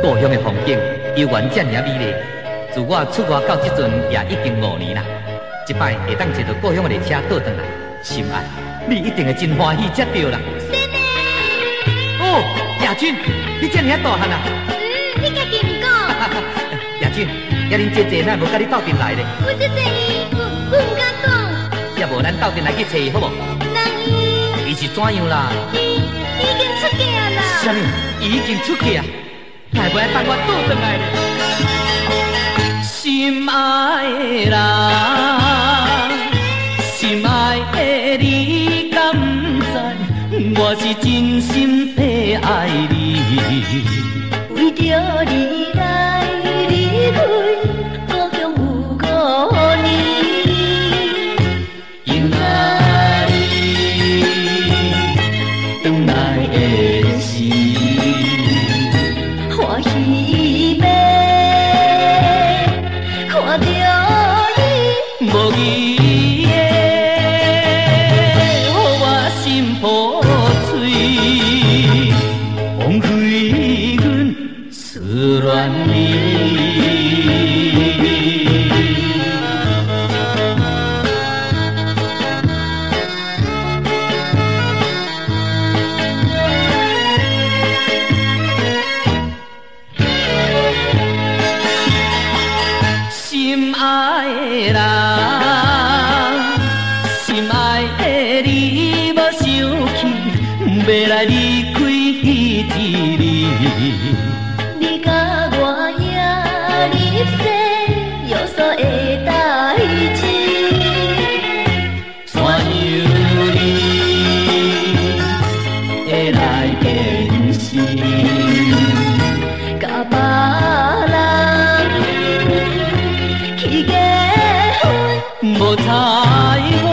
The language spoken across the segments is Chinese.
故乡的风景悠然这么美丽，自我出外到这阵也已经5年啦。一摆会当坐到故乡的列车倒转来，心爱，你一定会真欢喜才对啦。是呢。哦，亚军，你这么大汉啊？你家己唔讲。亚军，也恁姐姐哪无甲你斗阵来咧？我这伊，我唔敢讲。要无咱斗阵来去找伊好无？那伊是怎样啦？伊已经出嫁啦。啥物？伊已经出嫁，哪会等我倒转来咧？心爱的人，心爱的你，敢不知我是真心的爱你。为着你来离开，故乡有5年。因爱你回来的时，欢喜要看着你，无义的，予我心破碎，枉费阮思恋你。心爱的人，心爱的你，无想起要来离开彼一日。你甲我也入世，有所的代志。怎样你会来见识？甲别人去结婚，无彩我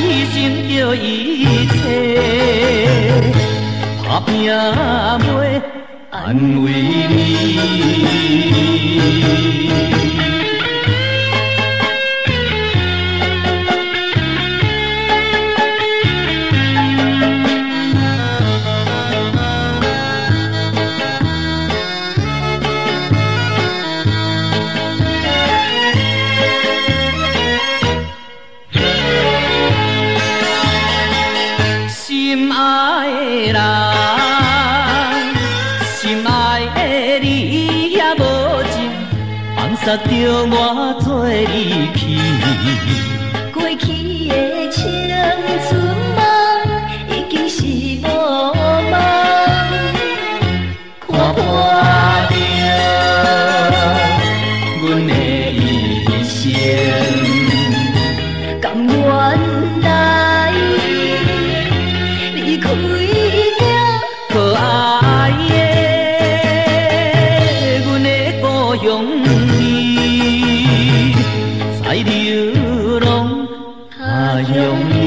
牺牲着一切，打拼要安慰你。心爱的人，心爱的你也无情，放杀着我做离去。过去的青春梦已经是无梦，看破着阮的一生，甘愿来离开了可爱的阮的故乡你，在流浪他乡。